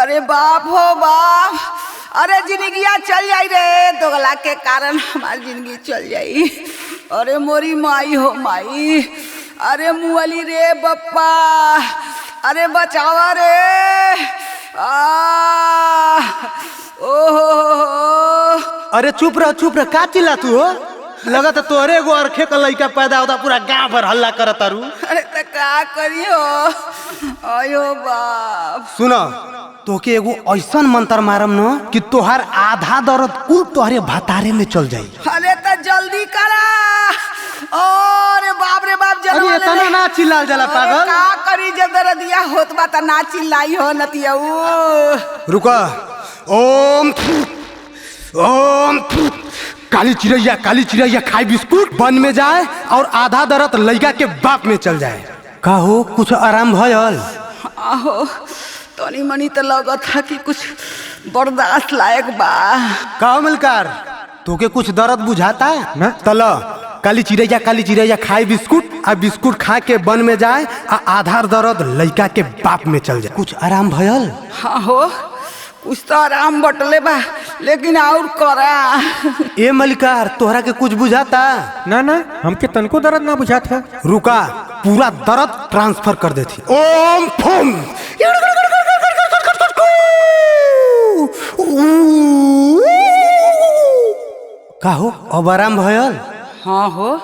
अरे बाप हो बाप, अरे जिंदगिया चल जाई रे, दोगला के कारण हमारी जिंदगी चल जाई। अरे मोरी माई हो माई, अरे मुअली रे बप्पा, अरे बचावा रे। ओहो, अरे चुप रह का चिल्ला तू हो? लगता तोरे एगो अरखे का लइका पैदा होता पूरा गांव भर हल्ला करत तारू। अरे तो का करियो, आयो बाप। सुनो, तोके एगो ऐसन मंत्र मारम न कि तोहार आधा दर्द कुल तोहरे भतारे में चल जाई। अरे तो जल्दी करा। अरे बाप रे बाप, अरे इतना ना चिल्लाल जाला पागल। का करी जब दर्दिया होत बा त ना चिल्लाई हो नतिया। रुका, ओम ओम काली चिड़ैया खाई बिस्कुट बन में जाए और आधा दर्द लइका के बाप में चल जाए। का हो, कुछ आराम भयल? आहो, तनी मनी तो लगत था कि कुछ बर्दाश्त लायक बा। का हो मलकार, तोके कुछ दर्द बुझाता है ना? तला काली चिड़ैया खाई बिस्कुट आ बिस्कुट खा के बन में जाए आ आधा दर्द लइका के बाप में चल जाए। कुछ आराम भयल? हाँ हो, कुछ तो आराम बटले बा, लेकिन और करा। ए मलिकार, तोहरा के कुछ बुझाता? ना ना, हमके तनको दर्द ना बुझाता। रुका, पूरा दर्द ट्रांसफर कर देती। ओम फुम का हो, अब आराम भयल? हाँ हो,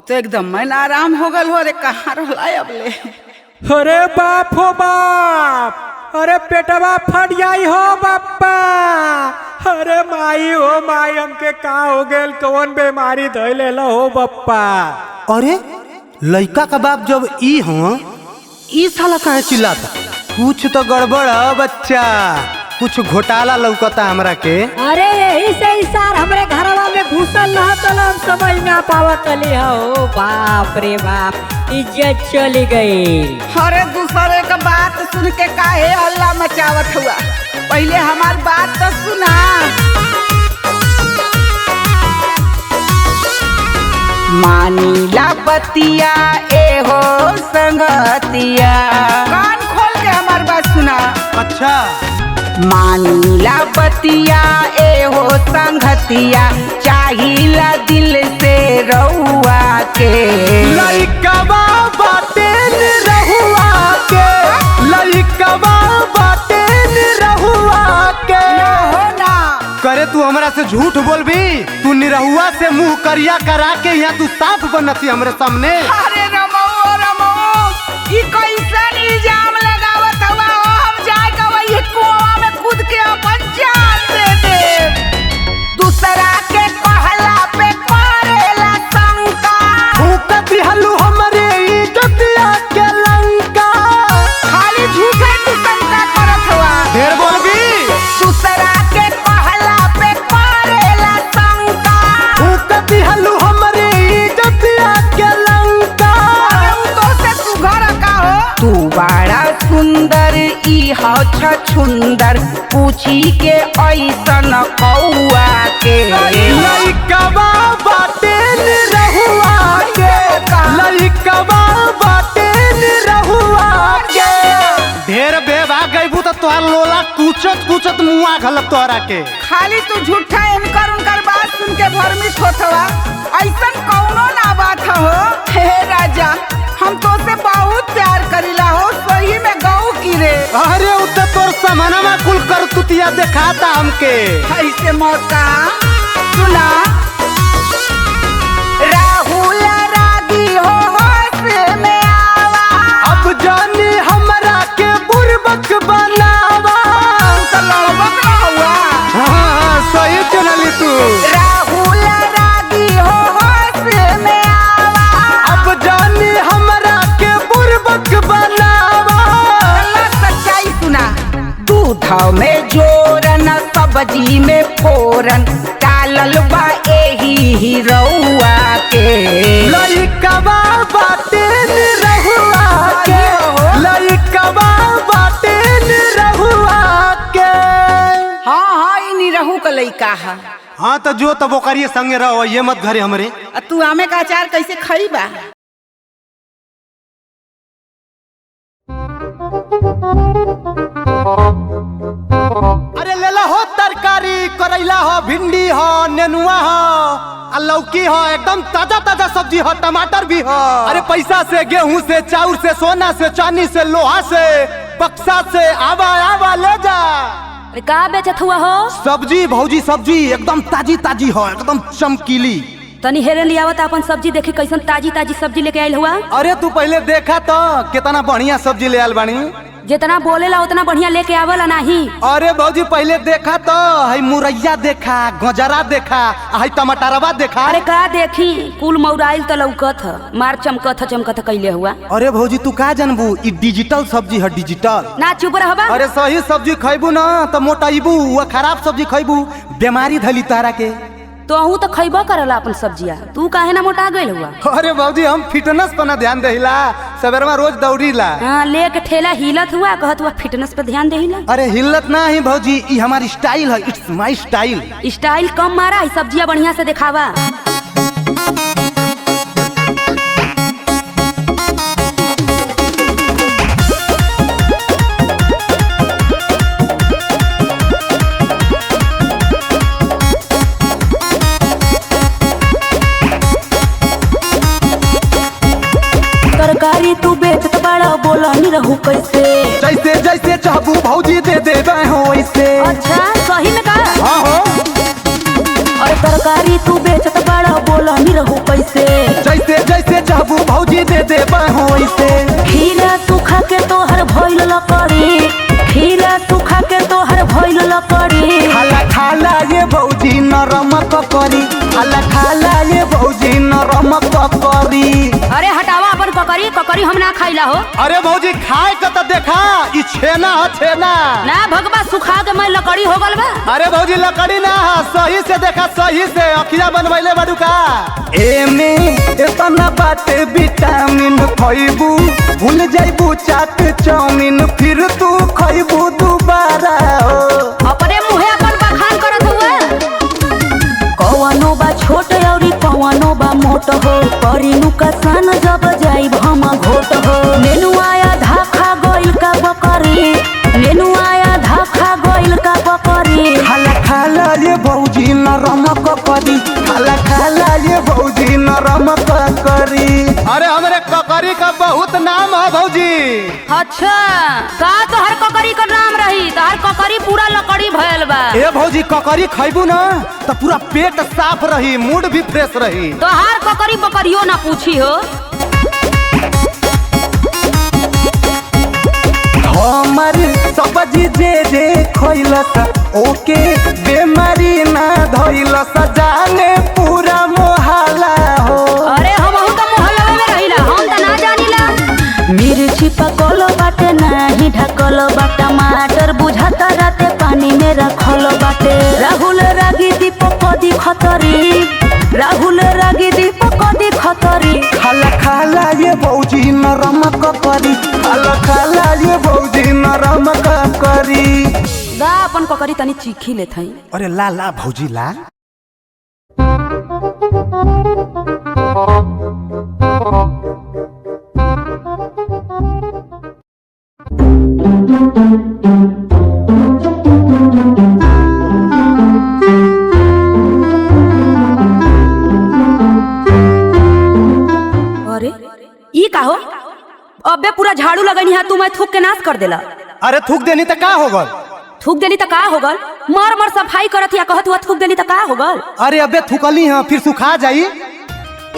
तो एकदम मैं आराम हो गल हो रे। कहाँ रहला अब ले? अरे बाप हो बाप, अरे पेटवा फट जाई हो बाप्पा। अरे माई हो माई, हमके का हो गेल, कौन बीमारी धइले हो बाप्पा। अरे लइका का बाप जब ई हो, ई साला काहे चिल्लाता? कुछ तो गड़बड़ है बच्चा, कुछ घोटाला लौकता हमरा के। अरे यही से ही सार हमरे घरवा में घुसल रहा तो हम समझ ना पावत हो। बाप रे बाप, इज्जत चली गई। अरे दूसरे का बात सुन के काहे हल्ला मचावत हुआ? पहले हमार बात तो सुना। मानीला बतिया ए हो संगतिया, कान खोल के हमार बात सुना। अच्छा, मानीला बतिया ए हो संगतिया, चाहिला दिल से रहुआ के। लइकवा बाटे रहुआ के, लइकवा बाटे रहुआ के। हो ना करे तू हमरा से झूठ बोलबी? तू निरहुआ से मुंह करिया करा के यहाँ तू साफ बनती हमरे सामने। अरे रमो ई कैसन इल्जाम लगावत हवा? हम जाए के वही कुआं में कूद के अपन जान दे दे। दूसरा के कहला पे करेला शंका, भूकत हलू हमरे इज्जतिया के लंका। खाली झूठे तू शंका करत हवा। ढेर बोलबी? दूसरा के कहला पे करेला शंका, भूकत हलू हमरे इज्जतिया के लंका। तू बड़ा सुंदर ई हो छछुंदर, पूछी के ऐसन कौआ के। लइकवा बाटे रहुआ के, लइकवा बाटे रहुआ के। ढेर बेबा गईबू तो तोहार लोला कुचत मुआ घलत तोहरा के। खाली तू झूठा इनकर उनकर बात सुन के भरमित होत हवा। ऐसन कौनो ना बात हो। हे राजा, हम तो से बहुत प्यार करीला हो, सही में गऊ की रे। अरे उते तोर समानमा कुल कर तुतिया देखाता हमके। ऐसे मौत कहा सुना। राहुल रागी हो होश में आवा, अब जानी हमरा के बुरबक बनावा। तो लड़बक ना हुआ। हाँ, सही चलली तू। राहुल रागी हो होश में आवा, अब जानी हमरा के बुरबक बनावा। सच्चाई सुना। दूध में जोरन, सब्जी में फोरन, डालल बा एही ही रउआ के। लइकवा बाटे रहुआ के, लइकवा बाटे रहुआ के। हाँ ई निरहू का लइका है। हाँ तो जो तब ओकरिए संगे रहो, ये मत घरे हमरे। तू आमे का अचार कैसे खइबा? लौकी हो एकदम ताजा ताजा सब्जी हो, टमाटर भी हो। अरे पैसा से, गेहूं से, चाउर से, सोना से, चांदी से, लोहा से, बक्सा से, आवा आवा ले जा। अरे का बेचत हुआ हो? सब्जी भौजी, सब्जी एकदम ताजी ताजी हो, एकदम चमकीली। तनी हेरे लियावत अपन सब्जी देखी कैसन ताजी ताजी सब्जी लेके आयल हुआ। अरे तू पहले देखा तो कितना बढ़िया सब्जी ले आल बानी। जितना बोलेला उतना बढ़िया लेके आवला नहीं। अरे भौजी पहले देखा तो हई मुरैया देखा, गजरा देखा, हई टमाटरवा देखा। अरे का देखी, कुल मौराइल तो लौकत ह, मार चमकत कैले हुआ। अरे भौजी तू का जानबू, ई डिजिटल सब्जी है, डिजिटल। ना चुप रहबा। अरे सही सब्जी खैबू ना तो मोटाइबू, वो खराब सब्जी खैबू बीमारी धली तारा के। तो अहू तो खैबा करला अपन सब्जिया, तू काहे ना मोटा गइल हुआ? अरे भौजी हम फिटनेस पर ना ध्यान देहिला, सवेरवा रोज दौड़ीला। हाँ लेके ठेला हिलत हुआ, कहत हुआ फिटनेस पे ध्यान देहिला। अरे हिलत ना ही भौजी, ई हमारी स्टाइल है, इट्स माय स्टाइल। स्टाइल कम मारा है, सब्जिया बढ़िया से दिखावा। तरकारी तू बेचत बड़ा, बोला नहीं रहू कैसे? जैसे जैसे चाहबू भौजी दे देबे हो वैसे। अच्छा सही में का? हाँ हो। और तरकारी तू बेचत बड़ा, बोला नहीं रहू कैसे? जैसे जैसे चाहबू भौजी दे देबे हो वैसे। खीरा सूखा के तोहर भइल लकड़ी, खीरा सूखा के तोहर भइल लकड़ी। खाला खाला ये भौजी नरम ककरी, खाला खाला ये भौजी नरम ककरी। अरे हटावा अपन ककरी, ककरी हम ना खाइला हो। अरे भौजी खाए के तो देखा, ई छेना है छेना। ना भगवा सुखा के मैं लकड़ी हो गल बा। अरे भौजी लकड़ी ना है, सही से देखा, सही से अखिया बनवैले बाडू का। एमे इतना बाटे विटामिन खइबू, भूल जाइबू चाट चाउमीन, फिर तू खइबू दोबारा हो। अपने मुहे अपन बखान करत हुआ। कौनो बा छोट औरी कौनो बा मोट हो, करी नुकसान जब जाइब हम घोट हो। नेनु आया धाखा गइल का बकरी, नेनु आया धाखा गइल का बकरी। खाला खाला ये भौजी नरम ककरी, खाला खाला ये भौजी नरम ककरी। अरे हमारे ककरी का बहुत नाम है भौजी। अच्छा का तोहर ककरी का नाम रही? तोहर ककरी पूरा लकड़ी भयल बा। ए भौजी ककरी खइबू ना तो पूरा पेट साफ रही, मूड भी फ्रेश रही। तोहार ककरी बकरियो ना पूछी हो। हमर सब्जी जे जे खइलस ओके बेमारी ना धइलस, जाने पूरा मोहल्ला हो। अरे हम तो मोहल्ला में रहिला, हम तो ना जानिला। मिर्ची पकल बाटे नाही ढकल बा, टमाटर बुझाता राते पानी में रखल बाटे। राहुल रागी दीपक दी खतरी, राहुल रागी दीपक दी खतरी। खाला खाला ये भौजी नरम ककरी, खाला खाला ये भौजी नरम ककरी। दा अपन ककरी तनी चीखी लेत हई। अरे ला ला भौजी ला। अरे ई का हो? अबे पूरा झाड़ू लगनी है, तू मैं थूक के नाश कर देला। अरे थूक देनी तो का होगल? थूक देली तो का होगल? मर मर सफाई करत या कहत हुआ थूक देली तो का होगल? अरे अबे थूकली है फिर सुखा जाई।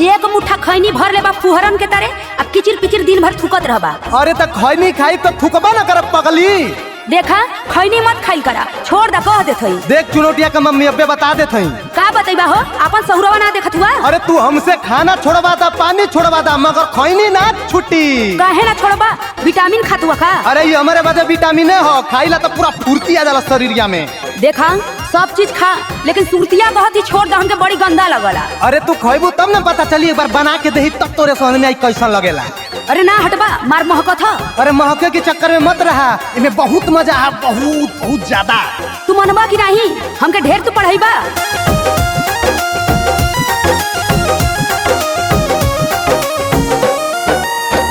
एक मुट्ठा खैनी भर लेबा फुहरन के तरह, अब किचिर पिचिर दिन भर थूकत रहबा। अरे तो खैनी खाई तो थूकबा ना करब पगली। देखा खैनी मत खाइल करा, छोड़ दा कह देत हई। देख चुनौतिया का मम्मी अबे बता देत हई। का बतैबा हो? अपन सहुरवा ना देखत हुआ? अरे तू हमसे खाना छोड़वा दा, पानी छोड़वा दा, मगर खैनी ना छुट्टी। काहे ना छोड़बा? विटामिन खात हुआ का? अरे ये हमारे वजह विटामिन हो, खाइला तो पूरा फुर्ती आ जाला शरीरिया में। देखा सब चीज खा, लेकिन सुरतिया कहत ही छोड़ दा, हमके बड़ी गंदा लगला। अरे तू खइबू तब ना पता चली, एक बार बना के देही तब तोरे समझ में आई कैसन लगेला। अरे ना हटबा, मार महकत ह। अरे महके के चक्कर में मत रहा, इनमें बहुत मजा है, बहुत बहुत ज्यादा। तू मनबा कि नहीं? हमके ढेर तू पढ़ाईबा।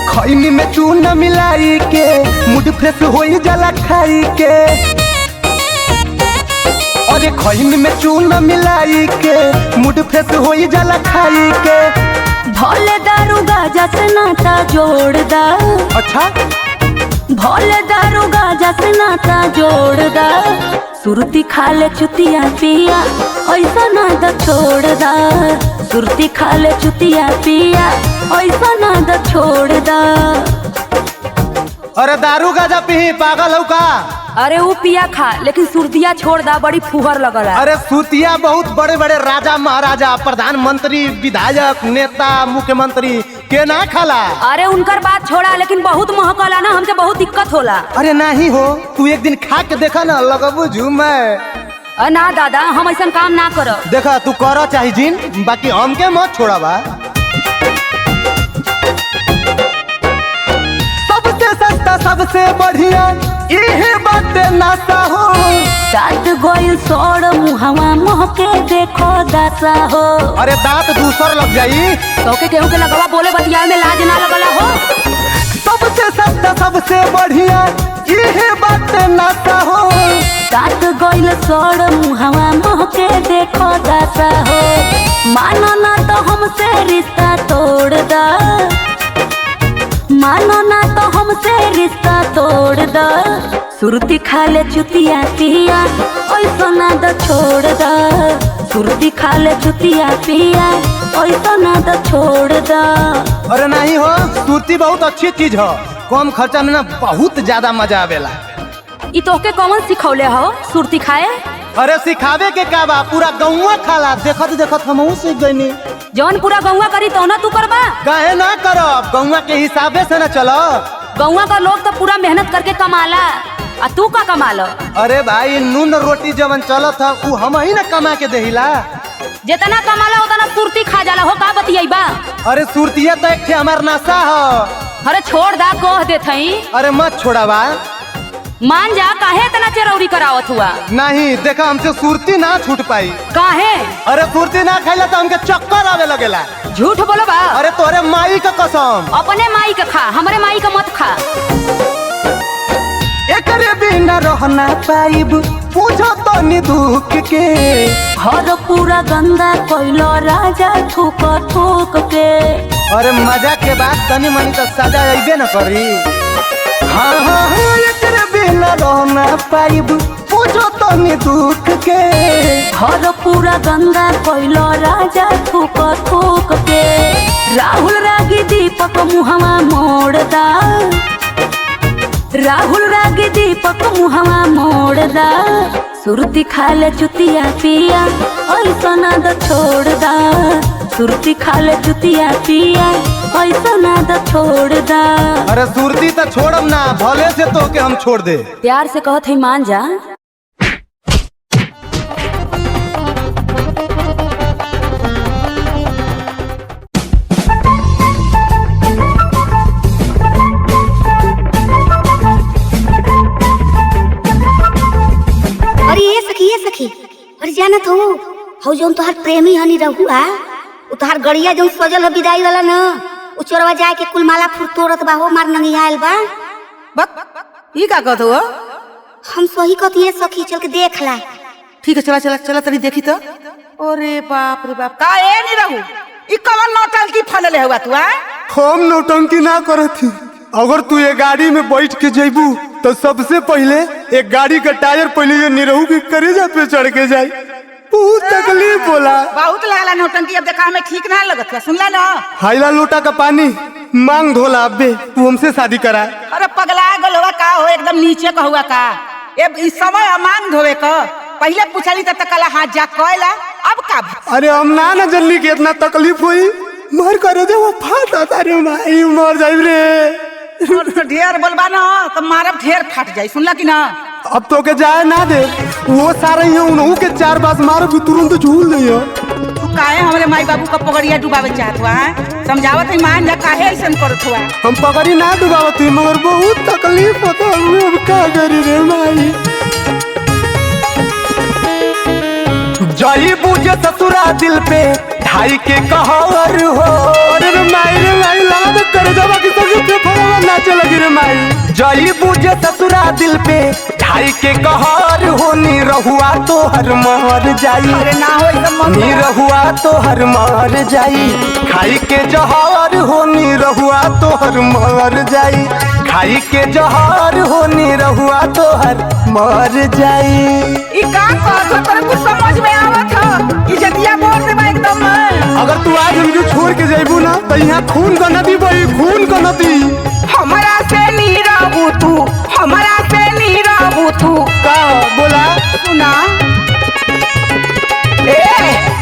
खैनी में चूना मिलाई के मूड फ्रेश होई जाला खाई के। और अरे खैन में चून मिलाई के मूड फ्रेश होई जाला खाई के। भोले दारू गाजा से नाता जोड़ दा। अच्छा भोले दारू गाजा से नाता जोड़ दा। सुरती खा ले चुतिया पिया ऐसा ना द छोड़ दा। सुरती खा ले चुतिया पिया ऐसा ना द छोड़ दा। अरे दारू गाजा पी पागल हो का? अरे वो पिया खा लेकिन सुरतिया छोड़ दा, बड़ी फुहर लगल है। अरे सुतिया बहुत बड़े बड़े राजा महाराजा प्रधानमंत्री विधायक नेता मुख्यमंत्री के ना खाला। अरे उनकर बात छोड़ा, लेकिन बहुत महकला ना, हमके बहुत दिक्कत होला। अरे नहीं हो, तू एक दिन खा के देखा ना, लगबू झूमे। ना दादा हम ऐसा काम ना करो। देखा तू कर चाहे जिन, बाकी हमके मत छोड़ा बा। सबसे सस्ता सबसे बढ़िया इहे बाटे नासा हो। दांत गोइल सोड़ मुहवा महके देखो दासा हो। अरे दांत दूसर लग जाई तो के केहू के लगवा बोले बतिया में लाज ना लगला हो। सबसे सस्ता सबसे बढ़िया इहे बाटे नासा हो। दांत गोइल सोड़ मुहवा महके देखो दासा हो। मानो ना तो हमसे रिश्ता तोड़ दा। मानो ना तो हमसे रिश्ता तोड़ दा। सुरती खा ले चुतिया पिया ऐसा ना द छोड़ दा। सुरती खा ले चुतिया पिया ऐसा ना द छोड़ दा। अरे नहीं हो, सुरती बहुत अच्छी चीज हो, कम खर्चा में ना बहुत ज्यादा मजा आवेला। ई तोहके कौन सिखौले हो सुरती खाए? अरे सिखावे के का बा, पूरा गौवा खाला। देखत देखत हमहू सीख गईनी। जौन पूरा गौवा करी तो ना तू करबा। काहे ना करब, गौवा के हिसाबे से ना चलो। गौवा का लोग तो पूरा मेहनत करके कमाला, आ तू का कमालो? अरे भाई नून रोटी जवन चलत था उ हम ही ना कमा के देहिला। जितना कमाला उतना सुरती खा जाला हो, का बतियाइबा? अरे सुरतिया तो एक हमार नशा हो। अरे छोड़ दा, कह देत हई। अरे मत छोड़ावा। मान जा, काहे इतना चरौरी करावत हुआ? नहीं देखा, हमसे सुरती ना छूट पाई। काहे? अरे सुरती ना खाइला तो हमके चक्कर आवे लगेला। झूठ बोलो बा। अरे तोरे माई का कसम। अपने माई का खा, हमरे माई का मत खा। एकरे बिना रहना पाइब, पूछो तो नि दुख के। हर पूरा गंदा कोइलो राजा थूक थूक के। अरे मजा के बाद तनी मनी तो सजा अइबे न करी। हाँ हाँ हाँ, एकरे बिना रहना पाइब, पूछो तो नि दुख के। हर पूरा गंदा कोइलो राजा थूक थूक के। राहुल रागी दीपक मुहवा मोड़ दा। राहुल रागी दीपक मुहवा मोड़ दा। सुरती खा ले चुतिया पिया ऐसा ना द छोड़ दा। सुरती खा ले चुतिया पिया ऐसा ना द छोड़ दा। अरे सुरती तो छोड़म ना, भले से तो के हम छोड़ दे। प्यार से कहत है मान जा। अरे ये सखी अरे जानत हो जौन तोहार प्रेमी हनी रहुआ, उ तोहार गड़िया जौन सजल है विदाई वाला न, उ चोरवा जाए के कुल माला फूल तोड़त बा हो, मार नंगिया आइल बा। बक ई का कहत हो? हम सही कहती है सखी, चल के देख ला। ठीक है, चला चला चला तनी देखी तो। अरे बाप रे बाप, का ए नहीं रहू, ई कवन नौटंकी फलले हुआ तू? हम नौटंकी ना करत। अगर तू ये गाड़ी में बैठ के जइबू तो सबसे पहले एक गाड़ी का टायर पहले ये निरहू के करेजा पे चढ़ के जाई, बहुत तकलीफ होला। बहुत लागला नौटंकी, अब देखा हमें ठीक ना लगत है, सुनला ना? हाइला लोटा का पानी मांग धोला। अबे तू हमसे शादी करा। अरे पगला गल हुआ का हो, एकदम नीचे का हुआ का? ए इस समय मांग धोवे का पहले पूछली त तकला हाथ जा कहला, अब का? अरे हम ना जल्दी के इतना तकलीफ हुई, मर करे जो वो फाटा तारे माई मर जाई रे। तो ढेर बोलबा ना तो मारब ढेर फट जाई, सुनला कि ना? अब तो के जाए ना दे, वो सारे ही उन्हों के 4 बार मारो भी तुरंत झूल दियो। तू काहे हमरे माई बाबू का पगड़िया डुबावे चाहत हुआ है? समझावत है मान जा, काहे ऐसन करत हुआ? हम पगड़ी ना डुबावत, मगर बहुत तकलीफ होता है। अब का करी रे माई? जाई बुझे ससुरा दिल पे ढाई के कहर हो। अरे माई लाद कर जब कि सभी पे फरवा नाचे लगी रे माई। जाई बुझे ससुरा दिल पे खाई के कहर होनी रहुआ तोहर मर जाई। अरे ना हो एकदम नी रहुआ तोहर मर जाई। खाई के जहर होनी रहुआ तोहर मर जाई। खाई के जहर होनी रहुआ तोहर मर जाई। ई का कहत हो तोरे कुछ समझ में आवत हो? इज्जतिया बोल दे एकदम। अगर तू आज हमके छोड़ के जाइबू ना तो यहाँ खून का नदी बही, खून का नदी। हमरा से नी रहू तू, हमरा से नी रहू तू। का बोला? सुना ए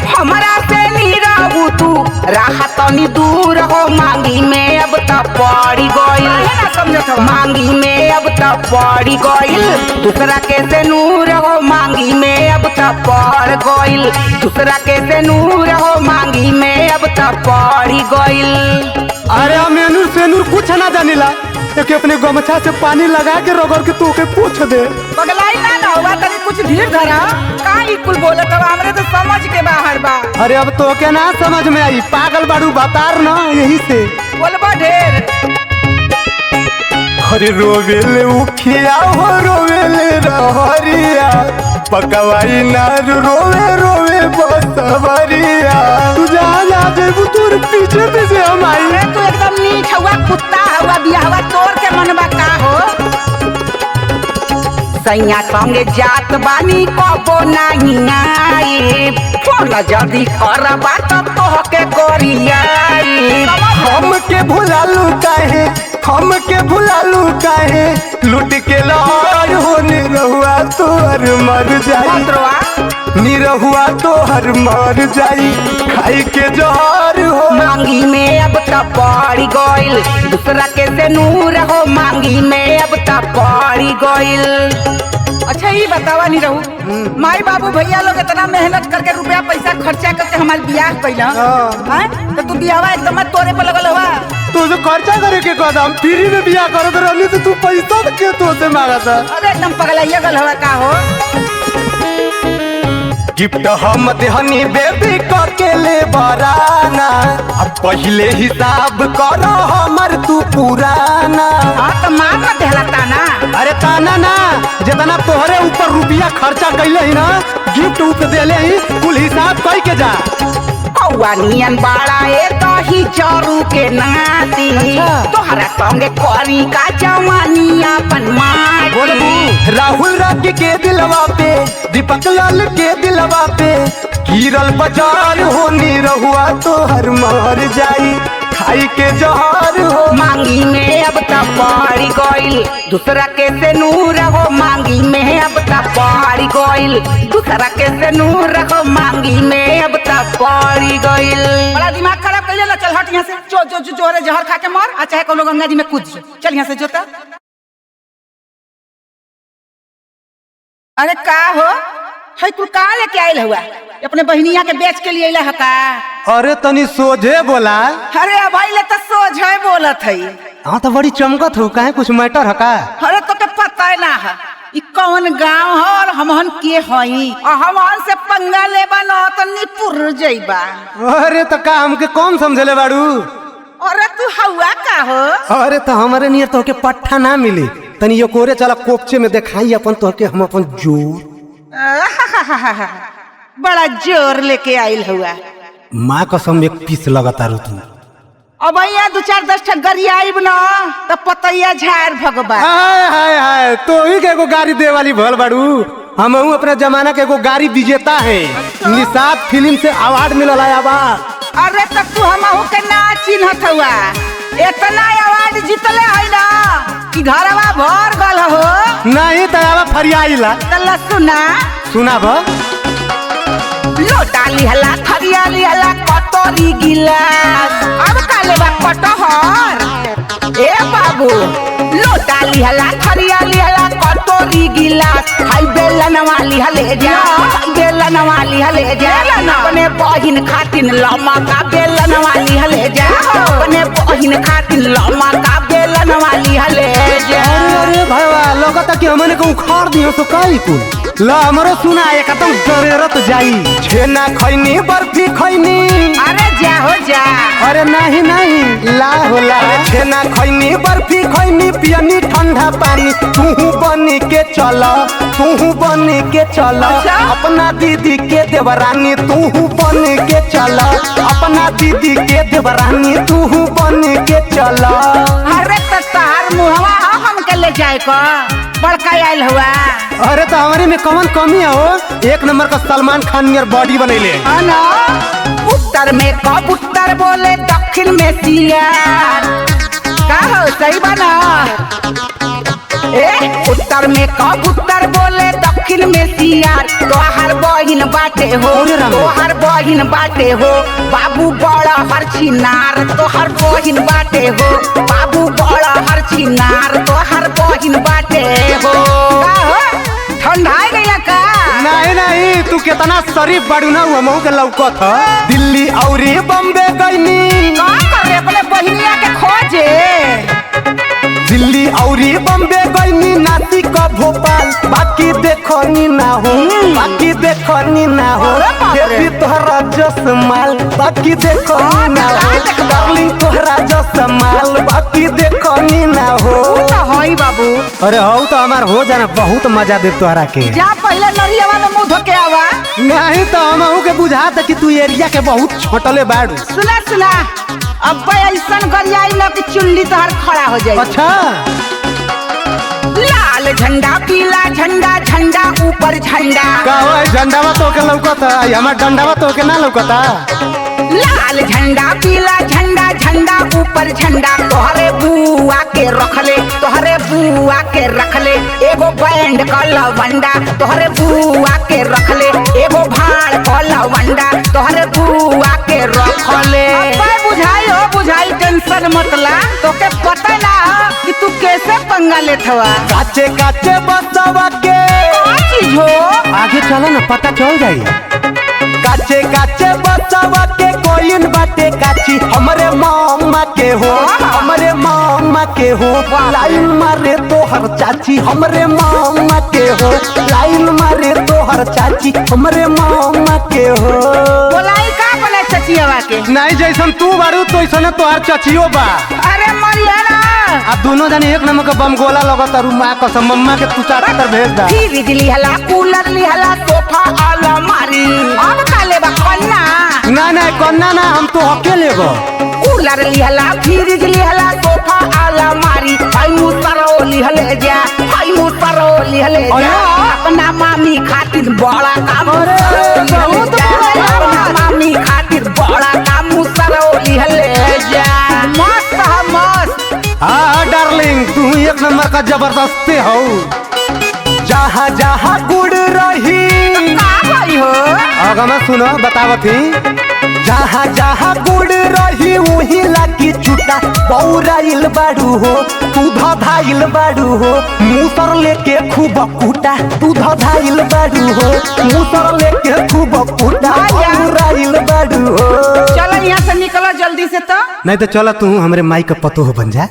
हमरा से नी रहू तू, राहत तनी दूर हो मांगी में अब त पड़ी गइल। ना समझत हो मांगी में अब त पड़ी गइल। दूसरा के से नूर हो मांगी में अब त पड़ गइल। दूसरा के से नूर हो मांगी में अब त पड़ी गइल। अरे हम एनूर सेनूर कुछ ना जानिला। एक अपने गमछा से पानी लगा के रगड़ के तोके पूछ दे। पगलाई ना हुआ तनी कुछ धीर धरा। का ई कुल बोलत हो? हमरे तो समझ के बाहर बा। अरे अब तो क्या ना समझ में आई, पागल बाड़ू बतार ना यही से। बोलबा ढेर। अरे रोवेले उखिया हो रोवेले रहरिया, पकवाई नार रोवे रोवे बसवरिया। तू जहाँ जा जेबू तोर पीछे पीछे हम आई। अरे तू एकदम नीच हुआ, कुत्ता हुआ, बियाहवा तोड़ के मनबा का हो? सैया संगे जात बानी कबो नहीं आई। फोन जल्दी करबा तो तोहके गोरियाई। हमके भुलालू काहे, हमके भुलालू काहे। लूट के लहर होने रहुआ तोहर मर जाई। निरहुआ तोहर मर जाई। खाई के जहर हो मांगी में अब त पड़ी गइल। दूसरा के से नूर हो मांगी में अब त पड़ी गइल। अच्छा ये बतावा नहीं रहू, माई बाबू भैया लोग इतना मेहनत करके रुपया पैसा खर्चा करके हमारे बियाह कैला हैं, तो तू बियाहवा एकदम तोरे पे लगल हुआ। तो जो खर्चा करे के कदम फ्री में बियाह करत रहली तो तू पैसा के तो से मांगा था। अरे एकदम पगलाइया गल हुआ का हो? गिफ्ट हम देहनी बेबी करके ले बराना। अब पहले हिसाब करो हमर तू पुराना। हाँ तो मार न देहला ताना। अरे ताना ना, जितना तोहरे ऊपर रुपया खर्चा कैले ही ना, गिफ्ट उप देले ही, कुल हिसाब कई के जा। कौआ नियन बाड़ा ए दही चरू के नाती। तोहरा संगे करी का जवानी अपन माटी। बोलबू राहुल रागी के दिलवा पे, दीपक लाल के दिलवा पे, गिरल बाजार होनी रहुआ तोहर मर जाई। खाई के जहर हो मांगी में अब त पड़ी गइल। दूसरा के से नूर हो मांगी में अब त पड़ी गइल। दूसरा के से नूर हो मांगी में अब त पड़ी गइल। बड़ा दिमाग खराब कइले ना। चल हट यहाँ से। जो जो जो जोरे जहर खा के मर, आ चाहे कोनो गंगा जी में कूद जा। चल यहाँ से जोता। अरे का हो है तू का लेके आइल हुआ? अपने बहनिया के बेच के लिए अइला ह का? अरे तनी सोझे बोला। अरे अब अइले तो सोझे बोलत है। हाँ तो बड़ी चमकत हो, काहे कुछ मैटर है का? अरे तो के पता है ना है ई कौन गांव है और हमहन के हई, और हमहन से पंगा लेबा न तो निपुर जइबा। अरे तो का हमके कौन समझले बाड़ू? अरे तू हवा का हो? अरे तो हमारे नियर तो के पट्ठा ना मिली। तनी यो कोरे चला कोपचे में दिखाई अपन तो के हम अपन जोर। बड़ा जोर लेके आइल हुआ। माँ कसम एक पीस लगता रू तू। अब यहाँ 2-4-10 ठग गरिया आइब न तो पतैया झाड़ भगबा। हाय हाय हाय, तो ही के एगो गाड़ी दे वाली भल बाड़ू। हम अपने जमाना के एगो गाड़ी विजेता है। निषाद फिल्म से अवार्ड मिलल है। अरे तब तू हमहू के ना चिन्हत हुआ। इतना अवार्ड जीतले है ना कि घरवा भर गल हो। नहीं तयावा फरियाईला। तल्ला सुना सुना भा। लोटा लिहला, थरिया लिहला, कटोरी गिलास। अब का लेबा कटहर? ए बाबू लोटा लिहला, थरिया लिहला, कटोरी गिलास। हाय बेलनवा लिहले जा, बेलनवा लिहले जा। अपने बहिन खातिन लम्मा का बेलनवा लिहले जा। अपने बहिन खातिन लम्मा का बेलनवा लिहले जा। अरे अरे भाईवा, लगता कि हमने को उखाड़ दियो तो काई कुल। ला हमरो सुना एकदम दरेरत जाई। छेना खैनी बर्फी खैनी। अरे जा हो जा। अरे नहीं नहीं ला होला। छेना खैनी बर्फी खैनी पियनी ठंडा पानी। तू बनी के चल, तू बनी के चल अपना दीदी के देवरानी। तू बनी के चल अपना दीदी के देवरानी। तू बनी के चल। अरे तो तार मुहवा हमके ले जाए को बड़का आयल हुआ। अरे तो हमारे में कौन कमी है हो? एक नंबर का सलमान खान नियर बॉडी बनैले। उत्तर में कबूतर बोले दक्षिण में सियार। का हो सही बना? उत्तर में कबूतर बोले दक्षिण में सियार। तोहर बहिन बाटे हो, तोहर बहिन बाटे हो बाबू बड़ा हर छिनार। तोहर बहिन बाटे हो बाबू बड़ा हर छिनार। तोहर बहिन बाटे हो। ठंडा गया का? नहीं नहीं तू कितना शरीफ बाड़ू ना हुआ महू के लौकत ह। दिल्ली औरी बम्बे गईनी। का करे अपने बहिनिया के खोजे? दिल्ली औरी बम्बे गईनी नासिक भोपाल। बाकी देखो नी ना हो, बाकी देखो नी ना हो बेबी तोहरा जसमाल। बाकी देखो नी ना हो डार्लिंग तोहरा जसमाल। बाकी देखो नी ना हो। हई बाबू अरे हो तो हमार हो जाना बहुत मजा दे तोहरा के। जा पहले नरियावा में मुंह धो के आवा। नहीं तो हमहू के बुझात कि तू एरिया के बहुत छोटले बाड़ू। सुना सुना अब ऐसन गरियाई न कि चुल्ली तोहर खड़ा हो जाए। अच्छा लाल झंडा पीला झंडा झंडा ऊपर झंडा। का हो झंडावा तो के लौकता हमार डंडावा तो के ना लौकता। लाल झंडा पीला झंडा झंडा ऊपर झंडा। तोहरे बुआ के रखले, तोहरे बुआ के रखले एगो बैंड का लवंडा। तोहरे बुआ के रखले एगो भाड़ का लवंडा। तोहरे बुआ के रखले। बुझाई हो बुझाई टेंशन मतला। तोके पता ना कि तू कैसे पंगा लेत हवा। काचे काचे बसवा के चीज हो आगे चलो ना पता चल जाई। काचे काचे बसवा के कोइन बाटे काची। हमरे मामा के हो, हमरे मामा के हो लाइन मारे तोहर चाची। हमरे मामा के हो लाइन मारे तोहर चाची। हमरे मामा के हो। बोलाई का बने चचियावा के? नहीं जैसन तू बारू तो ऐसन तोहर चचियो बा। अरे मरियाना आ दोनों जने एक नंबर का बम गोला लगता। रुमा कसम मम्मा के तू चाचा तर भेज दा। फ्रिज लिहला कूलर लिहला सोफा अलमारी। अब का लेबा कन्ना? ना ना कन्ना ना हम तो हके लेबो। कूलर लिहला फ्रिज लिहला सोफा अलमारी। आई मुसरो लिहले जा, आई मुसरो लिहले जा अपना मामी खातिर बड़ा काम। अपना मामी खातिर बड़ा काम मुसरो लिहले जा। मस्त है मस्त। हाँ डार्लिंग तू एक नंबर का जबरदस्ती हो। जहाँ जहाँ गुड़ रही का भाई हो? अगर मैं सुनो बतावत ही। जहाँ जहाँ गुड़ रही वही लागी छुटा। बौराइल बाड़ू हो तू धधाइल बाड़ू हो मुसर लेके खूब कूटा। तू धधाइल बाड़ू हो मुसर लेके खूब कूटा। बौराइल बाड़ू हो। चलो यहाँ से निकलो जल्दी से। तो नहीं तो चलो तू हमरे माई का पतो हो बन जा।